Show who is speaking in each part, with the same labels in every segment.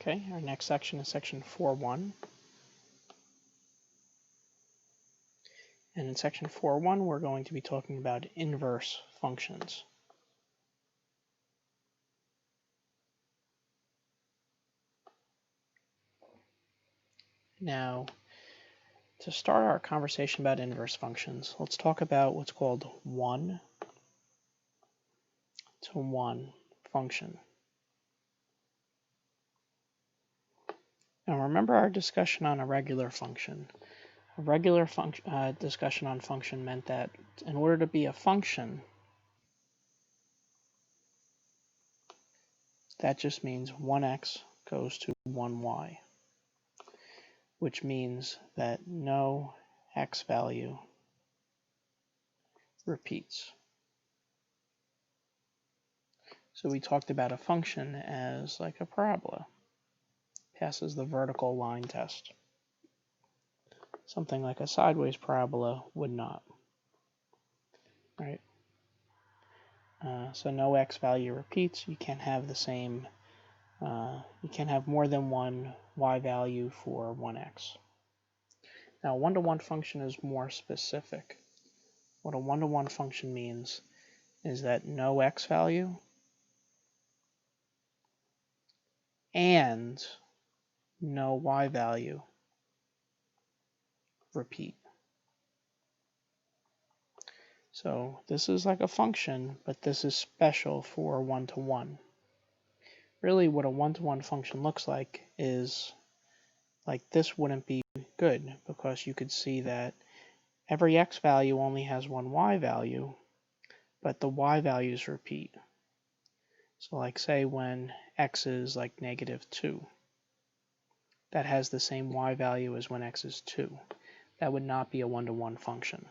Speaker 1: Okay, our next section is section 4.1. And in section 4.1, we're going to be talking about inverse functions. Now, to start our conversation about inverse functions, let's talk about what's called one-to-one function. Now remember our discussion on a regular function. A regular discussion on function meant that in order to be a function, that just means 1x goes to 1y, which means that no x value repeats. So we talked about a function as like a parabola. Passes the vertical line test. Something like a sideways parabola would not. Right? So no x value repeats. You can't have the same. You can't have more than one y value for 1x. Now, a one-to-one function is more specific. What a one-to-one function means is that no x value and no y value repeat. So this is like a function, but this is special for one-to-one. Really what a one-to-one function looks like is like this wouldn't be good because you could see that every x value only has one y value, but the y values repeat. So like say when x is like -2, that has the same y value as when x is 2. That would not be a one-to-one function.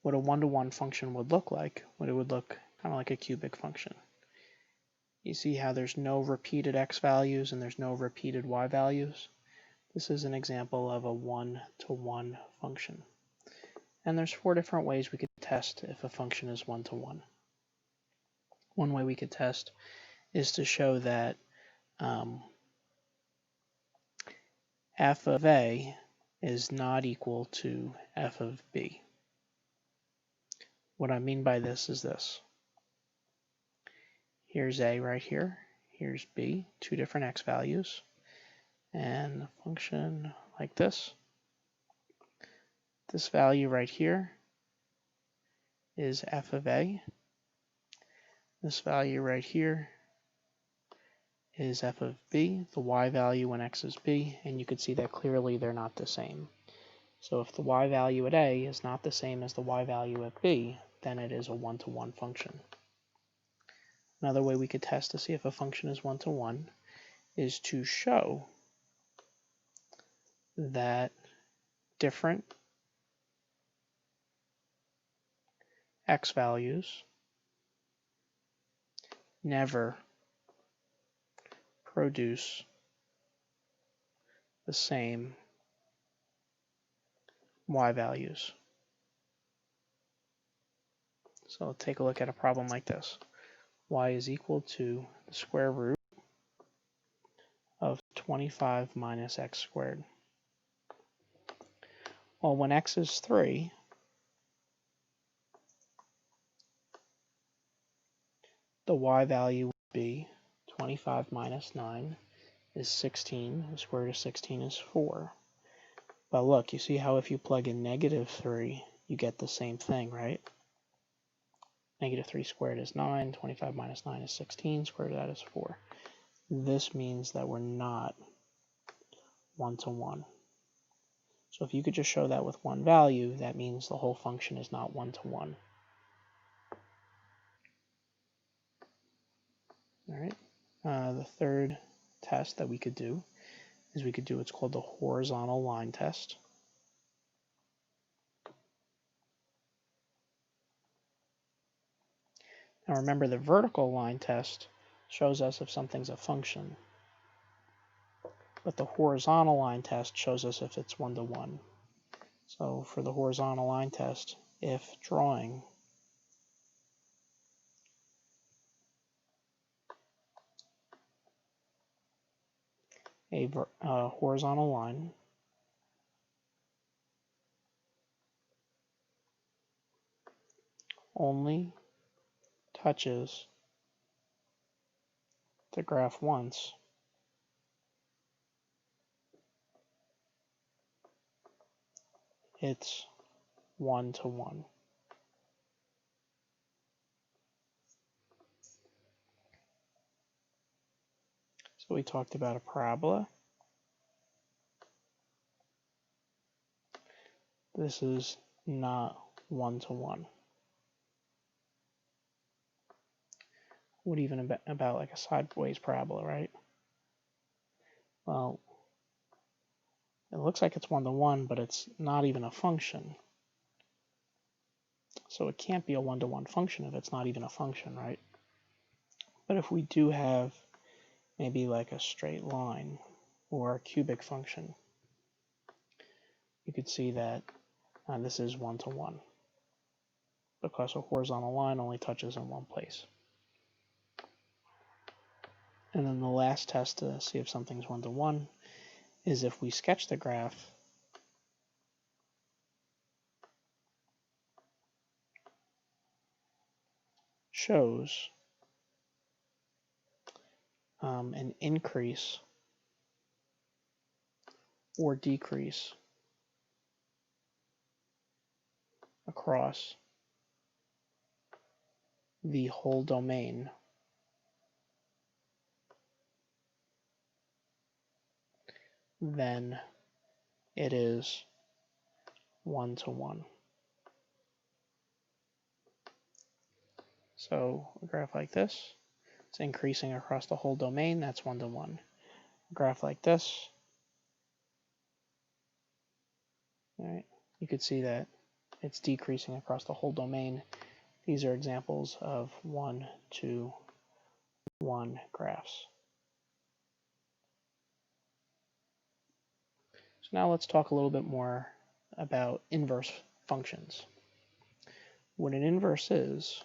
Speaker 1: What a one-to-one function would look like, what it would look kind of like a cubic function. You see how there's no repeated x values and there's no repeated y values? This is an example of a one-to-one function. And there's 4 different ways we could test if a function is one-to-one. One way we could test is to show that f of a is not equal to f of b. What I mean by this is this. Here's a right here. Here's b, 2 different x values. And a function like this. This value right here is f of a. This value right here is f of b, the y value when x is b, and you can see that clearly they're not the same. So if the y value at a is not the same as the y value at b, then it is a one-to-one function. Another way we could test to see if a function is one-to-one is to show that different x values never produce the same y values. So take a look at a problem like this. Y is equal to the square root of 25 minus x squared. Well, when x is 3, the y value would be 25 minus 9 is 16. The square root of 16 is 4. But look, you see how if you plug in -3, you get the same thing, right? -3 squared is 9. 25 minus 9 is 16. Square root of that is 4. This means that we're not one-to-one. So if you could just show that with one value, that means the whole function is not one-to-one. All right. The third test that we could do is we could do what's called the horizontal line test. Now remember, the vertical line test shows us if something's a function, but the horizontal line test shows us if it's one-to-one. So for the horizontal line test, if drawing a horizontal line only touches the graph once, it's 1-to-1. So we talked about a parabola. This is not 1-to-1. What even about like a sideways parabola, right? Well, it looks like it's 1-to-1, but it's not even a function. So it can't be a 1-to-1 function if it's not even a function, right? But if we do have maybe like a straight line or a cubic function, you could see that this is 1-to-1 because a horizontal line only touches in one place. And then the last test to see if something's 1-to-1 is if we sketch the graph shows an increase or decrease across the whole domain, then it is 1-to-1. So a graph like this, it's increasing across the whole domain, that's 1-to-1. A graph like this, all right, you could see that it's decreasing across the whole domain. These are examples of 1-to-1 graphs. So now let's talk a little bit more about inverse functions. What an inverse is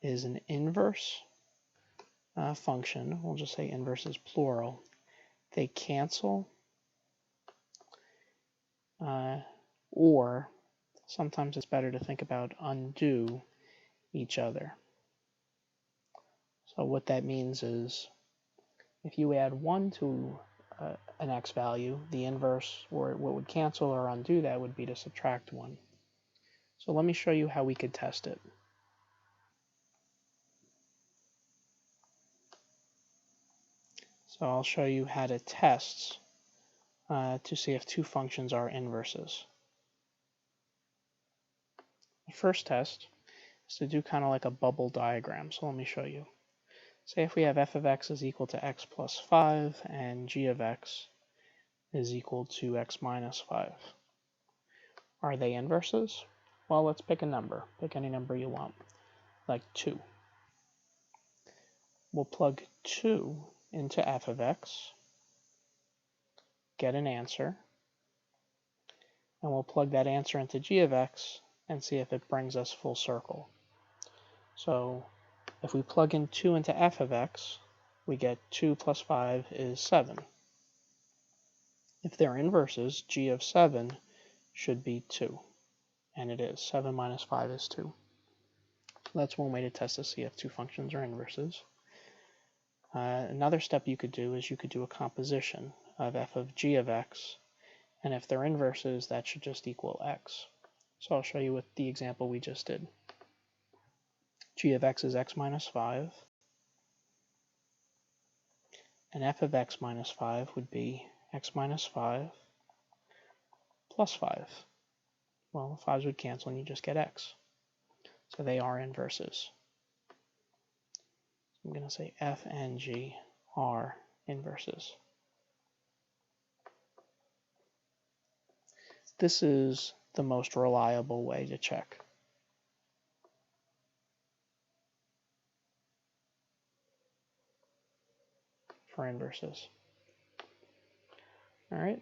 Speaker 1: an inverse function. We'll just say inverse is plural. They cancel, or sometimes it's better to think about undo each other. So what that means is if you add 1 to an x value, the inverse, or what would cancel or undo that, would be to subtract 1. So let me show you how we could test it. So I'll show you how to test to see if two functions are inverses. The first test is to do kind of like a bubble diagram. So let me show you. Say if we have f of x is equal to x plus 5 and g of x is equal to x minus 5. Are they inverses? Well, let's pick a number. Pick any number you want, like 2. We'll plug 2 into f of x, get an answer, and we'll plug that answer into g of x and see if it brings us full circle. So if we plug in 2 into f of x, we get 2 plus 5 is 7. If they're inverses, g of 7 should be 2, and it is. 7 minus 5 is 2. So that's one way to test to see if two functions are inverses. Another step you could do is you could do a composition of f of g of x, and if they're inverses, that should just equal x. So I'll show you with the example we just did. G of x is x minus 5, and f of x minus 5 would be x minus 5 plus 5. Well, the 5s would cancel and you just get x. So they are inverses. I'm going to say f and g are inverses. This is the most reliable way to check. For inverses. All right,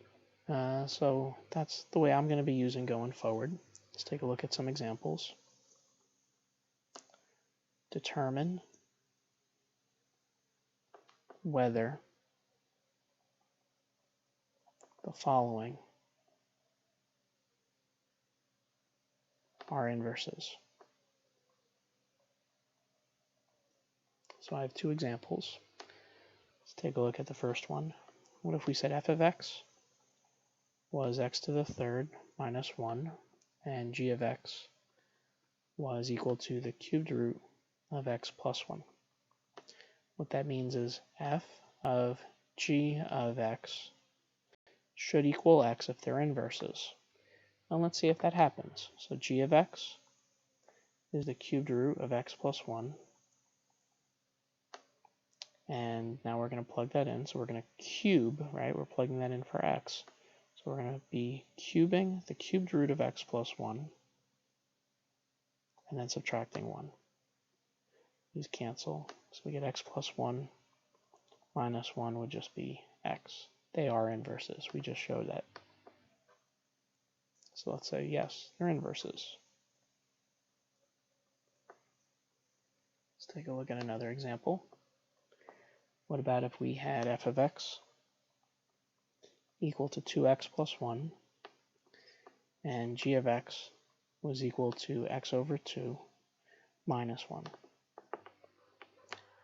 Speaker 1: so that's the way I'm going to be using going forward. Let's take a look at some examples. Determine whether the following are inverses. So I have two examples. Let's take a look at the first one. What if we said f of x was x to the third minus 1, and g of x was equal to the cubed root of x plus 1. What that means is f of g of x should equal x if they're inverses. And let's see if that happens. So g of x is the cubed root of x plus 1. And now we're going to plug that in. So we're going to cube, right? We're plugging that in for x. So we're going to be cubing the cubed root of x plus 1 and then subtracting 1. These cancel. So we get x plus 1 minus 1 would just be x. They are inverses. We just showed that. So let's say yes, they're inverses. Let's take a look at another example. What about if we had f of x equal to 2x plus 1 and g of x was equal to x over 2 minus 1?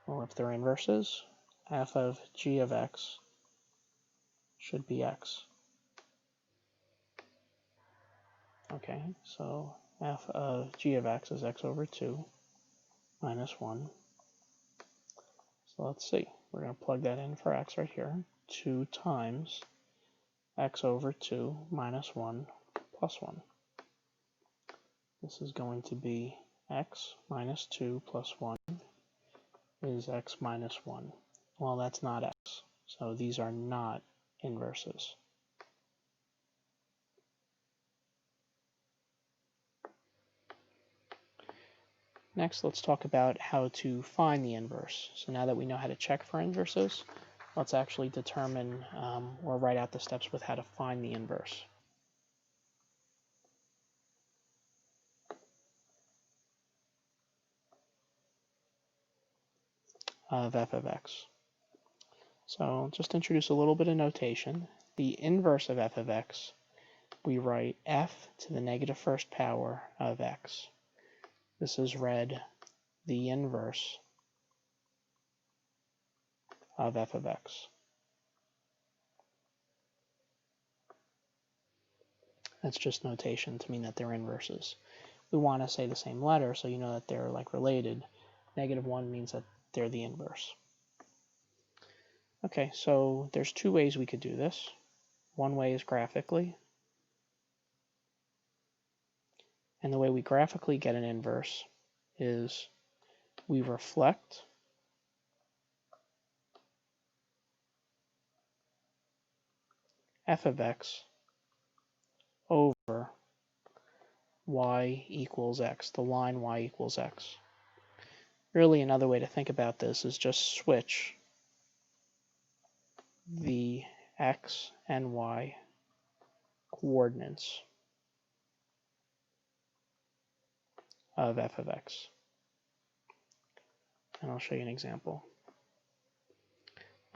Speaker 1: Well, if they're inverses, f of g of x should be x. Okay, so f of g of x is x over 2 minus 1. So let's see. We're going to plug that in for x right here. 2 times x over 2 minus 1 plus 1. This is going to be x minus 2 plus 1 is x minus 1. Well, that's not x. So these are not inverses. Next, let's talk about how to find the inverse. So now that we know how to check for inverses, let's actually determine or write out the steps with how to find the inverse. Of f of x. So just introduce a little bit of notation. The inverse of f of x, we write f to the negative first power of x. This is read the inverse of f of x. That's just notation to mean that they're inverses. We want to say the same letter so you know that they're like related. -1 means that they're the inverse. Okay, so there's two ways we could do this. One way is graphically. And the way we graphically get an inverse is we reflect f of x over y equals x, the line y equals x. Really, another way to think about this is just switch the x and y coordinates of f of x. And I'll show you an example.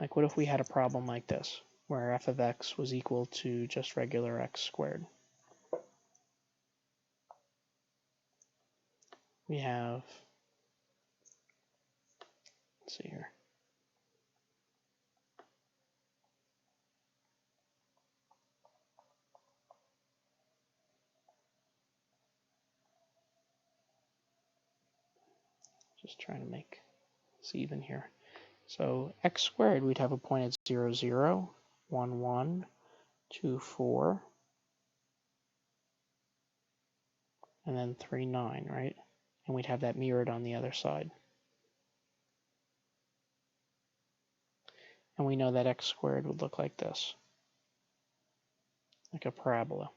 Speaker 1: Like what if we had a problem like this, where f of x was equal to just regular x squared? We have, let's see here. Just trying to make this even here. So x squared, we'd have a point at 0, 0, 1, 1, 2, 4, and then 3, 9, right? And we'd have that mirrored on the other side. And we know that x squared would look like this, like a parabola.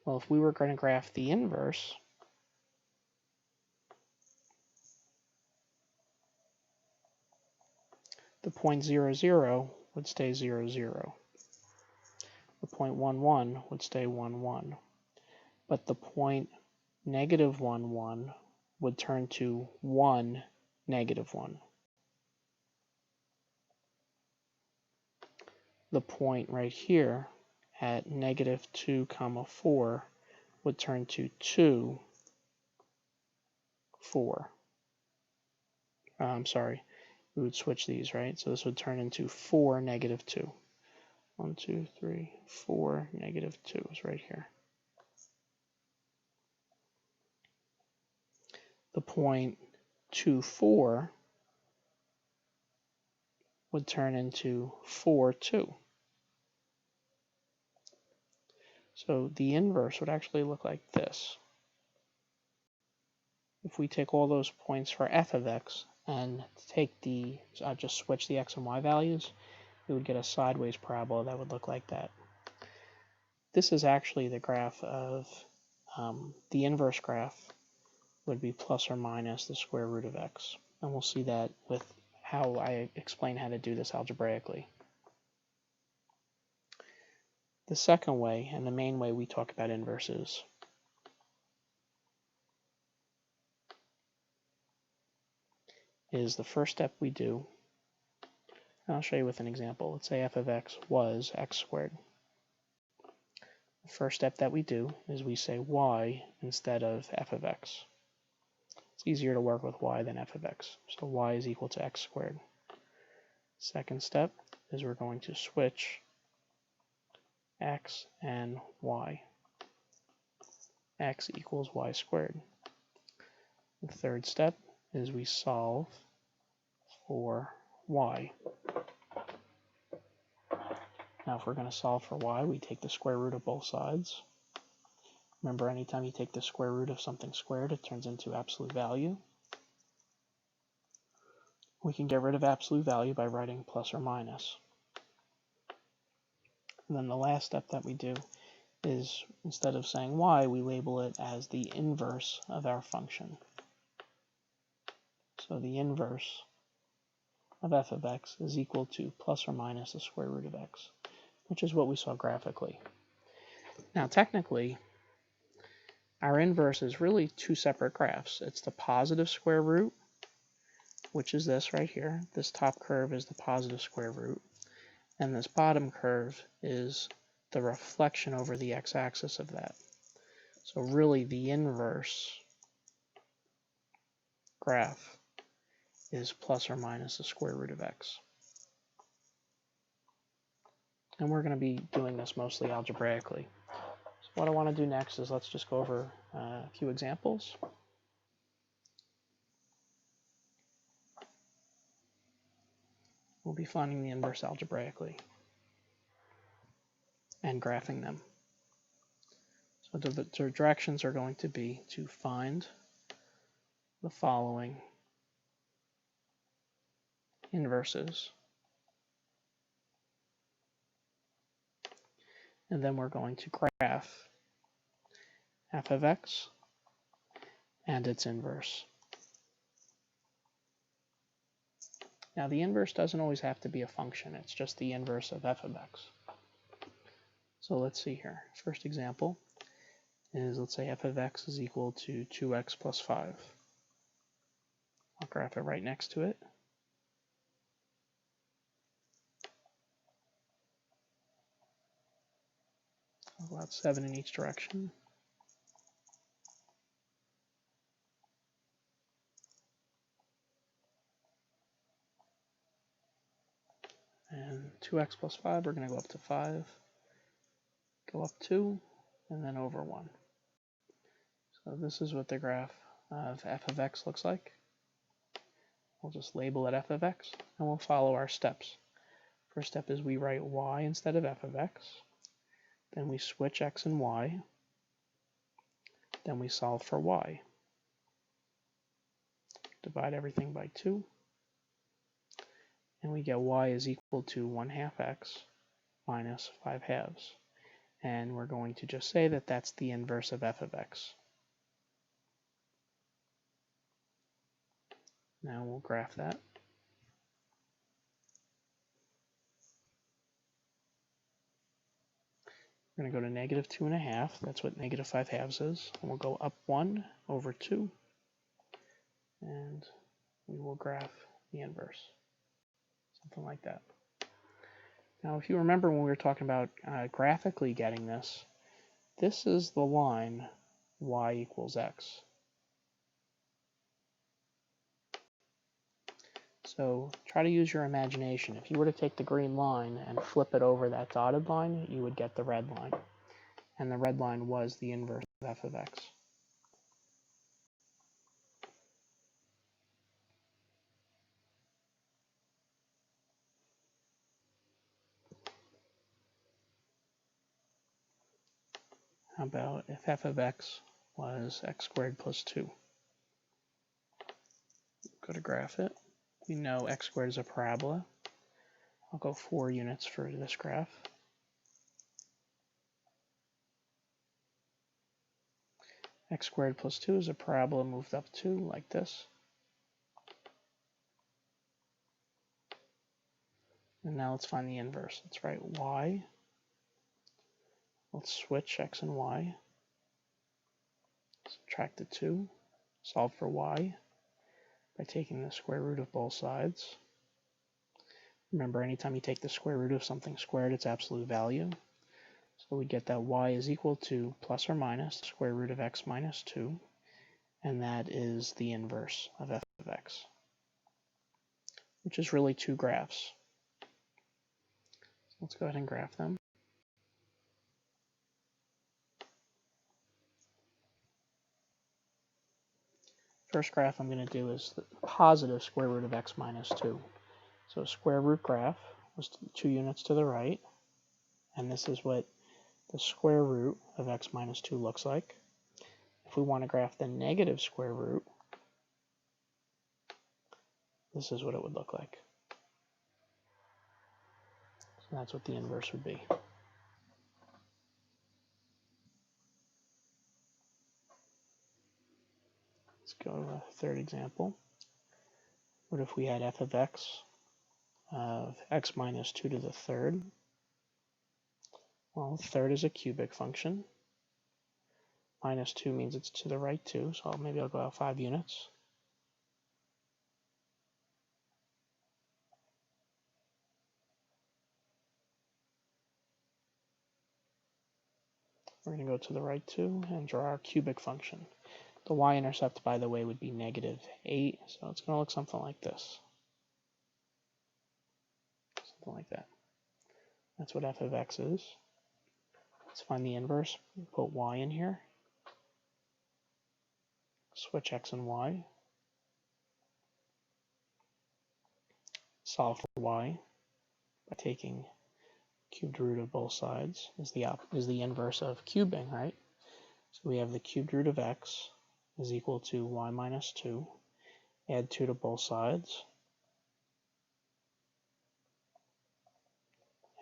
Speaker 1: Well, if we were going to graph the inverse, the point 0, 0 would stay 0, 0. The point 1, 1 would stay 1, 1. But the point -1, 1 would turn to 1, -1. the point right here at -2, 4 would turn to 2, 4. I'm sorry, we would switch these, right? So this would turn into 4, -2. 1, 2, 3, 4, -2 is right here. The point 2, 4 would turn into 4, 2. So the inverse would actually look like this. If we take all those points for f of x and take just switch the x and y values, we would get a sideways parabola that would look like that. This is actually the graph of, the inverse graph would be plus or minus the square root of x. And we'll see that with how I explain how to do this algebraically. The second way, and the main way we talk about inverses, is the first step we do. And I'll show you with an example. Let's say f of x was x squared. The first step that we do is we say y instead of f of x. It's easier to work with y than f of x. So y is equal to x squared. Second step is we're going to switch x and y. X equals y squared. The third step is we solve for y. Now if we're going to solve for y, we take the square root of both sides. Remember, anytime you take the square root of something squared, it turns into absolute value. We can get rid of absolute value by writing plus or minus. And then the last step that we do is, instead of saying y, we label it as the inverse of our function. So the inverse of f of x is equal to plus or minus the square root of x, which is what we saw graphically. Now technically, our inverse is really two separate graphs. It's the positive square root, which is this right here. This top curve is the positive square root, and this bottom curve is the reflection over the x-axis of that. So really the inverse graph is plus or minus the square root of x. And we're going to be doing this mostly algebraically. So what I want to do next is let's just go over a few examples. We'll be finding the inverse algebraically and graphing them. So the directions are going to be to find the following inverses. And then we're going to graph f of x and its inverse. Now the inverse doesn't always have to be a function, it's just the inverse of f of x. So let's see here. First example is, let's say f of x is equal to 2x plus 5. I'll graph it right next to it. About 7 in each direction. And 2x plus 5, we're going to go up to 5, go up 2, and then over 1. So this is what the graph of f of x looks like. We'll just label it f of x, and we'll follow our steps. First step is we write y instead of f of x. Then we switch x and y. Then we solve for y. Divide everything by 2. And we get y is equal to 1/2 x minus 5/2. And we're going to just say that that's the inverse of f of x. Now we'll graph that. We're going to go to -2.5. That's what -5/2 is. And we'll go up 1 over 2. And we will graph the inverse. Something like that. Now, if you remember when we were talking about graphically getting this, this is the line y equals x. So try to use your imagination. If you were to take the green line and flip it over that dotted line, you would get the red line. And the red line was the inverse of f of x. How about if f of x was x squared plus 2? Go to graph it. We know x squared is a parabola. I'll go 4 units for this graph. X squared plus 2 is a parabola moved up 2 like this. And now let's find the inverse. Let's write y. Let's switch x and y. Subtract the 2. Solve for y by taking the square root of both sides. Remember, anytime you take the square root of something squared, its absolute value. So we get that y is equal to plus or minus the square root of x minus 2. And that is the inverse of f of x, which is really 2 graphs. So let's go ahead and graph them. First graph I'm going to do is the positive square root of x minus 2. So square root graph was 2 units to the right, and this is what the square root of x minus 2 looks like. If we want to graph the negative square root, this is what it would look like. So that's what the inverse would be. Let's go to a third example. What if we had f of x of x minus 2 to the third? Well, third is a cubic function. Minus 2 means it's to the right 2, so maybe I'll go out 5 units. We're going to go to the right 2 and draw our cubic function. The y-intercept, by the way, would be negative 8, so it's going to look something like this. Something like that. That's what f of x is. Let's find the inverse. Put y in here. Switch x and y. Solve for y by taking cubed root of both sides is the inverse of cubing, right? So we have the cubed root of x is equal to y minus 2. Add 2 to both sides.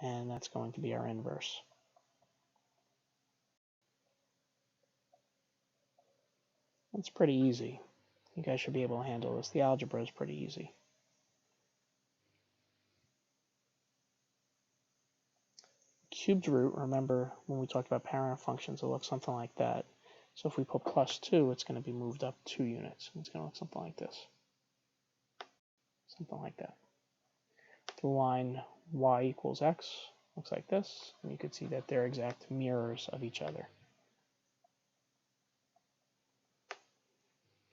Speaker 1: And that's going to be our inverse. It's pretty easy. You guys should be able to handle this. The algebra is pretty easy. Cubed root, remember when we talked about parent functions, it looks something like that. So if we put plus 2, it's going to be moved up 2 units. It's going to look something like this. Something like that. The line y equals x looks like this. And you can see that they're exact mirrors of each other.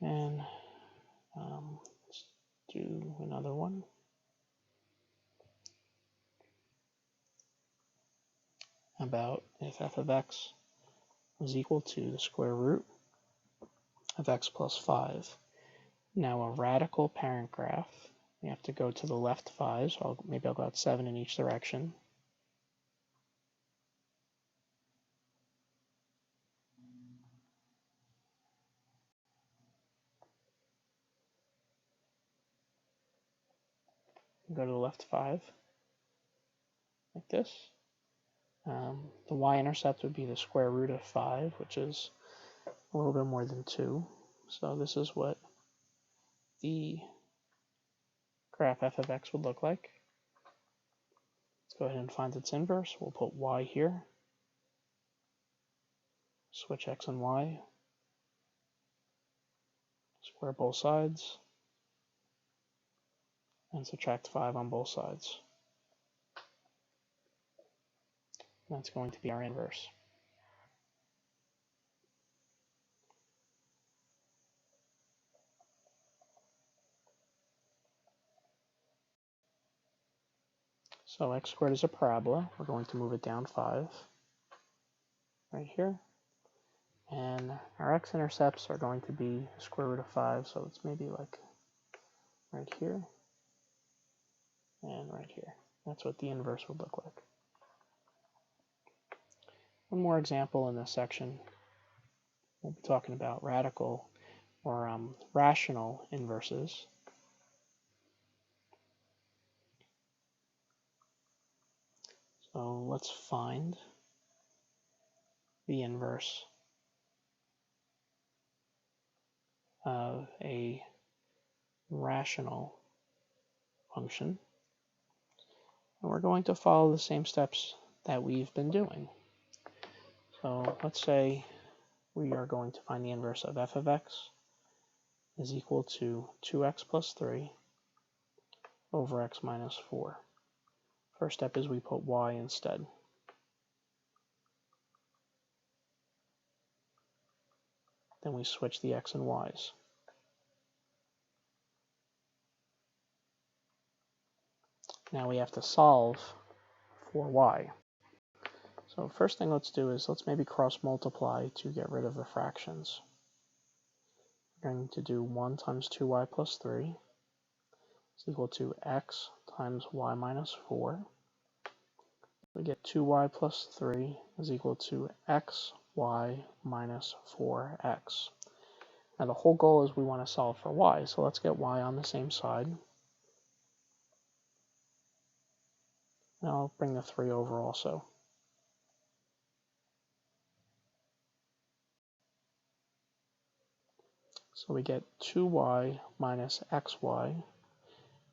Speaker 1: And let's do another one. About if f of x was equal to the square root of x plus 5. Now a radical parent graph, we have to go to the left 5, so maybe I'll go out 7 in each direction. Go to the left 5, like this. The y-intercept would be the square root of 5, which is a little bit more than 2. So this is what the graph f of x would look like. Let's go ahead and find its inverse. We'll put y here. Switch x and y. Square both sides. And subtract 5 on both sides. That's going to be our inverse. So x squared is a parabola. We're going to move it down 5 right here. And our x-intercepts are going to be the square root of 5, so it's maybe like right here and right here. That's what the inverse would look like. One more example in this section. We'll be talking about radical or rational inverses. So let's find the inverse of a rational function. And we're going to follow the same steps that we've been doing. So let's say we are going to find the inverse of f of x is equal to 2x plus 3 over x minus 4. First step is we put y instead. Then we switch the x and y's. Now we have to solve for y. So first thing let's do is let's maybe cross multiply to get rid of the fractions. We're going to do 1 times 2y plus 3 is equal to x times y minus 4. We get 2y plus 3 is equal to x, y minus 4x. Now the whole goal is we want to solve for y, so let's get y on the same side. And I'll bring the 3 over also. So we get 2y minus xy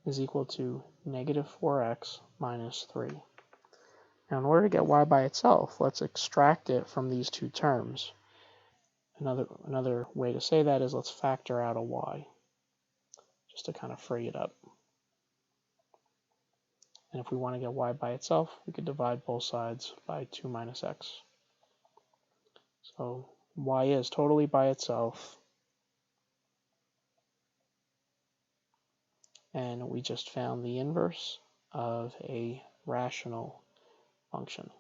Speaker 1: is equal to negative 4x minus 3. Now in order to get y by itself, let's extract it from these two terms. Another way to say that is let's factor out a y, just to kind of free it up. And if we want to get y by itself, we could divide both sides by 2 minus x. So y is totally by itself. And we just found the inverse of a rational function.